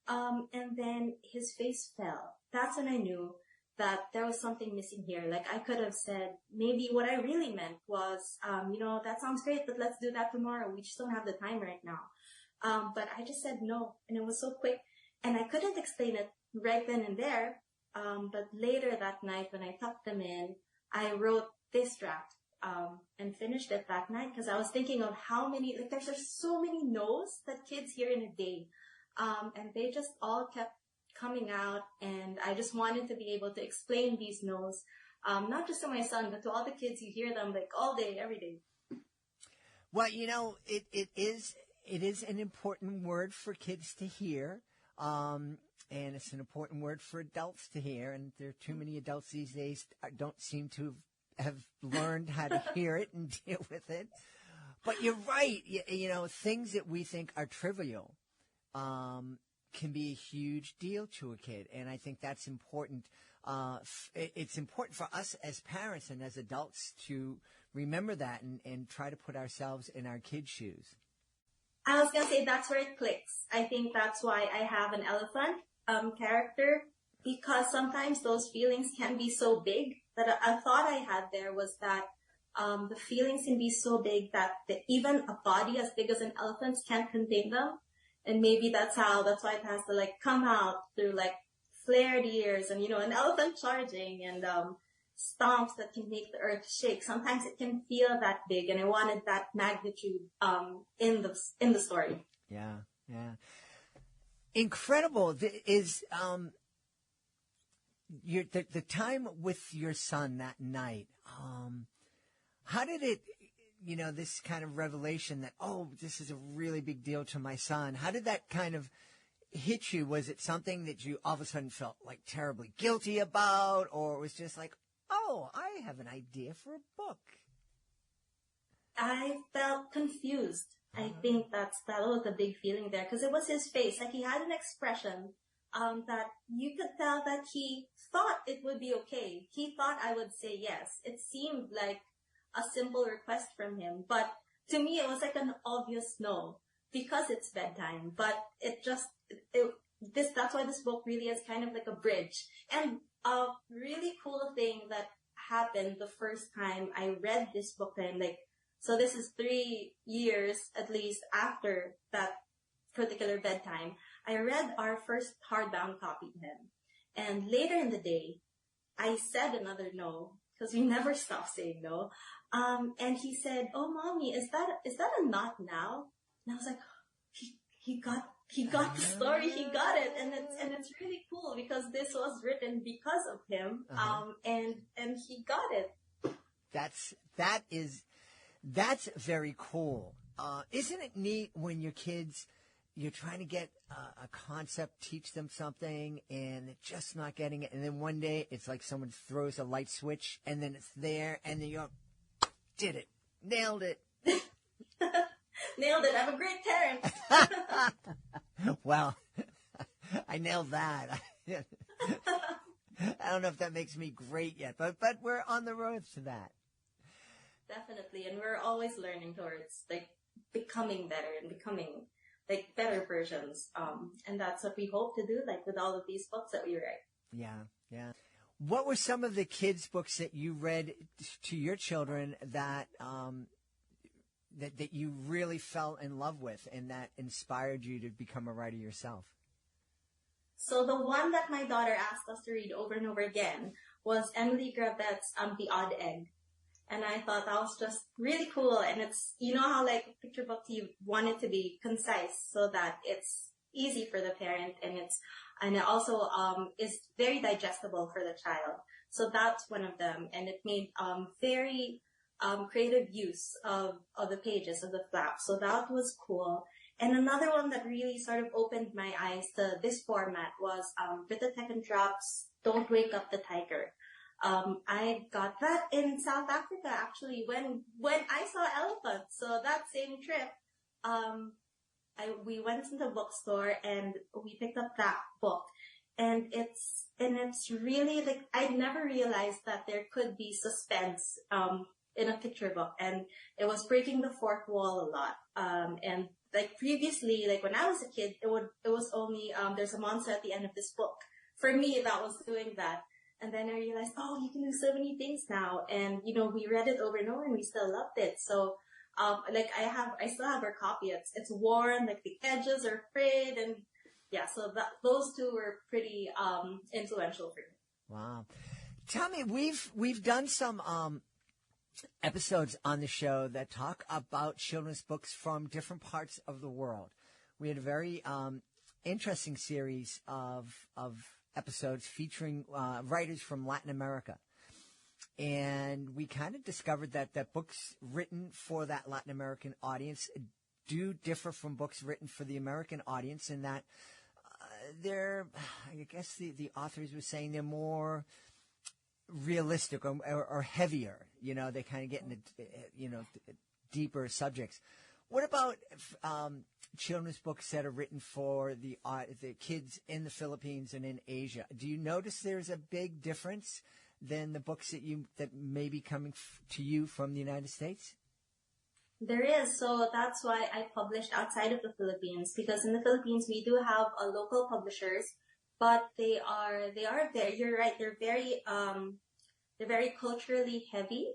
And then his face fell. That's when I knew that there was something missing here. Like I could have said, maybe what I really meant was, that sounds great, but let's do that tomorrow. We just don't have the time right now. But I just said no, and it was so quick. And I couldn't explain it right then and there. But later that night when I tucked them in, I wrote this draft, and finished it that night because I was thinking of how many, there's so many no's that kids hear in a day. And they just all kept coming out, and I just wanted to be able to explain these no's, not just to my son, but to all the kids who hear them like all day, every day. Well, it is an important word for kids to hear, and it's an important word for adults to hear, and there are too many adults these days don't seem to have learned how to hear it and deal with it. But you're right, things that we think are trivial, can be a huge deal to a kid. And I think that's important. It's important for us as parents and as adults to remember that and try to put ourselves in our kids' shoes. I was going to say that's where it clicks. I think that's why I have an elephant character, because sometimes those feelings can be so big that a thought I had there was that the feelings can be so big that even a body as big as an elephant's can't contain them. And maybe that's why it has to come out through flared ears and, an elephant charging and, stomps that can make the earth shake. Sometimes it can feel that big, and I wanted that magnitude, in the story. Yeah. Yeah. Incredible is, the time with your son that night. How did it this kind of revelation that, oh, this is a really big deal to my son? How did that kind of hit you? Was it something that you all of a sudden felt like terribly guilty about, or it was just like, oh, I have an idea for a book? I felt confused. I think that was the big feeling there, because it was his face. Like, he had an expression that you could tell that he thought it would be okay. He thought I would say yes. It seemed like a simple request from him, but to me it was like an obvious no, because it's bedtime. But that's why this book really is kind of like a bridge. And a really cool thing that happened the first time I read this book to him, so this is 3 years at least after that particular bedtime, I read our first hardbound copy to him. And later in the day, I said another no, because we never stop saying no. And he said, "Oh, Mommy, is that a not now?" And I was like, he got the story, he got it, and it's really cool because this was written because of him, and he got it. That's very cool. Isn't it neat when your kids, you're trying to get a concept, teach them something, and they're just not getting it, and then one day it's like someone throws a light switch, and then it's there, and then you're, did it, nailed it. Nailed it. I'm a great parent. Well, I nailed that. I don't know if that makes me great yet, but we're on the road to that. Definitely, and we're always learning towards becoming better and becoming better versions. And that's what we hope to do, with all of these books that we write. Yeah. What were some of the kids' books that you read to your children that that you really fell in love with and that inspired you to become a writer yourself? So the one that my daughter asked us to read over and over again was Emily Gravette's The Odd Egg. And I thought that was just really cool. And it's, how picture books, you want it to be concise so that it's easy for the parent, and it also is very digestible for the child. So that's one of them. And it made very creative use of the pages, of the flaps. So that was cool. And another one that really sort of opened my eyes to this format was Britta Teckentrop's Don't Wake Up the Tiger. I got that in South Africa, actually, when I saw elephants. So that same trip, we went to the bookstore and we picked up that book. And it's really I never realized that there could be suspense, in a picture book, and it was breaking the fourth wall a lot. And previously, when I was a kid, it was only, there's a monster at the end of this book. For me, that was doing that. And then I realized, oh, you can do so many things now. And, we read it over and over and we still loved it. So, I still have our copy. It's worn, the edges are frayed, and yeah, so those two were pretty, influential for me. Wow. Tell me, we've done some, episodes on the show that talk about children's books from different parts of the world. We had a very, interesting series of episodes featuring writers from Latin America. And we kind of discovered that books written for that Latin American audience do differ from books written for the American audience, in that they're, I guess the authors were saying they're more realistic or heavier. They kind of get into, deeper subjects. What about children's books that are written for the kids in the Philippines and in Asia? Do you notice there's a big difference than the books that may be coming to you from the United States? There is. So that's why I published outside of the Philippines, because in the Philippines we do have local publishers, but they are very, you're right, they're very culturally heavy.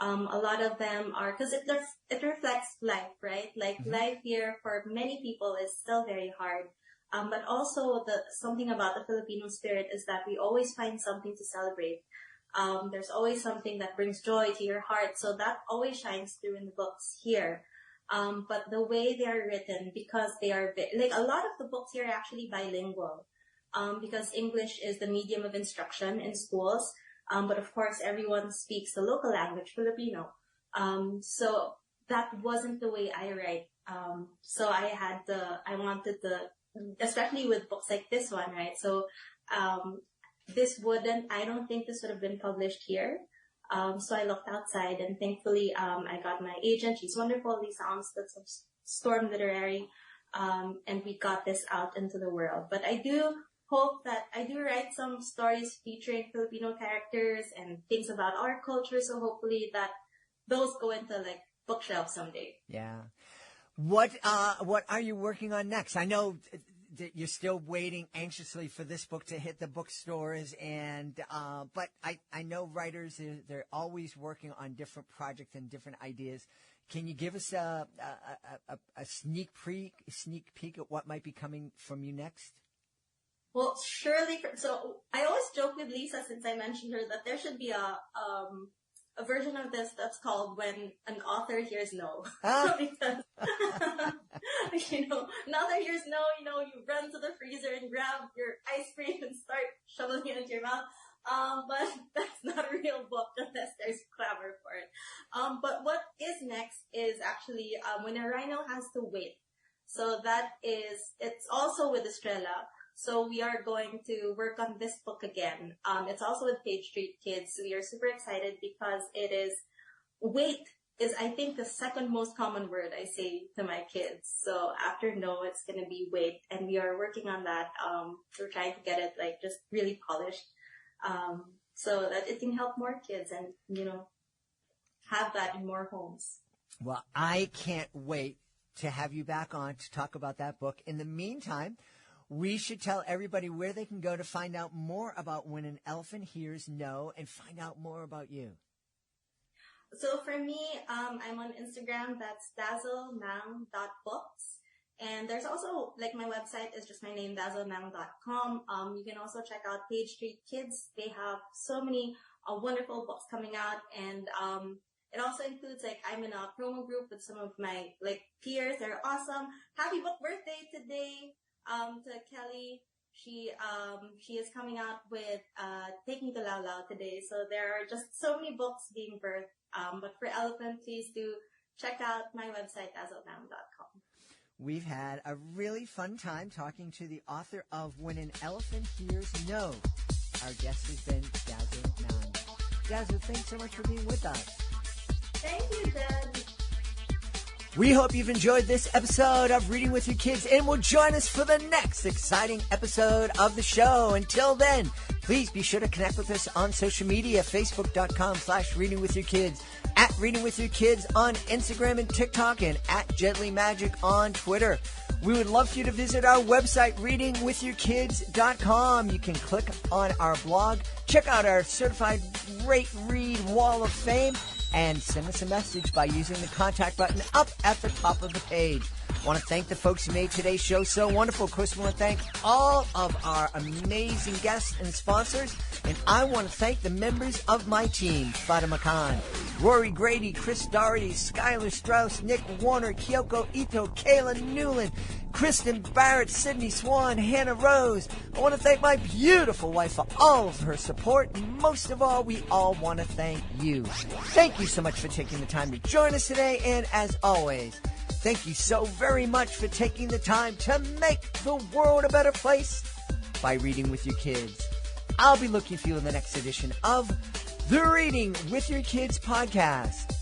A lot of them are, because it reflects life, right? Life here for many people is still very hard. But also something about the Filipino spirit is that we always find something to celebrate. There's always something that brings joy to your heart. So that always shines through in the books here. But the way they are written, because they are, a lot of the books here are actually bilingual. Because English is the medium of instruction in schools. But of course, everyone speaks the local language, Filipino. So that wasn't the way I write. So I wanted especially with books like this one, right? So, I don't think this would have been published here. So I looked outside, and thankfully, I got my agent. She's wonderful, Lisa Armstead of Storm Literary. And we got this out into the world. But I do hope that I do write some stories featuring Filipino characters and things about our culture. So hopefully that those go into like bookshelves someday. Yeah. What are you working on next? I know that you're still waiting anxiously for this book to hit the bookstores, but I know writers, they're always working on different projects and different ideas. Can you give us a sneak peek at what might be coming from you next? Well, surely. So I always joke with Lisa, since I mentioned her, that there should be a version of this that's called When an Author Hears No. Because, now that hears no, you run to the freezer and grab your ice cream and start shoveling it into your mouth. But that's not a real book unless there's clamor for it. But what is next is actually When a Rhino Has to Wait. So it's also with Estrella. So we are going to work on this book again. It's also with Page Street Kids. We are super excited because wait is, I think, the second most common word I say to my kids. So after no, it's going to be wait. And we are working on that. We're trying to get it just really polished. So that it can help more kids and, have that in more homes. Well, I can't wait to have you back on to talk about that book. In the meantime, we should tell everybody where they can go to find out more about When an Elephant Hears No and find out more about you. So for me, I'm on Instagram. That's dazzlenang.books. And there's also, my website is just my name, dazzlenang.com. You can also check out Page Street Kids. They have so many wonderful books coming out. And it also includes, I'm in a promo group with some of my, peers. They're awesome. Happy book birthday today to Kelly. She is coming out with Take Me to Lao Lao today. So there are just so many books being birthed. But for Elephant, please do check out my website, dazzlenang.com. We've had a really fun time talking to the author of When an Elephant Hears No. Our guest has been Dazzle Ng. Dazzle, thanks so much for being with us. Thank you, Dad. We hope you've enjoyed this episode of Reading with Your Kids and will join us for the next exciting episode of the show. Until then, please be sure to connect with us on social media, facebook.com/readingwithyourkids, at Reading With Your Kids on Instagram and TikTok, and at GentlyMagic on Twitter. We would love for you to visit our website, readingwithyourkids.com. You can click on our blog, check out our certified Great Read Wall of Fame, and send us a message by using the contact button up at the top of the page. I want to thank the folks who made today's show so wonderful. Of course, I want to thank all of our amazing guests and sponsors. And I want to thank the members of my team: Fatima Khan, Rory Grady, Chris Doherty, Skylar Strauss, Nick Warner, Kyoko Ito, Kayla Newland, Kristen Barrett, Sydney Swan, Hannah Rose. I want to thank my beautiful wife for all of her support. And most of all, we all want to thank you. Thank you so much for taking the time to join us today. And as always, thank you so very much for taking the time to make the world a better place by reading with your kids. I'll be looking for you in the next edition of the Reading with Your Kids podcast.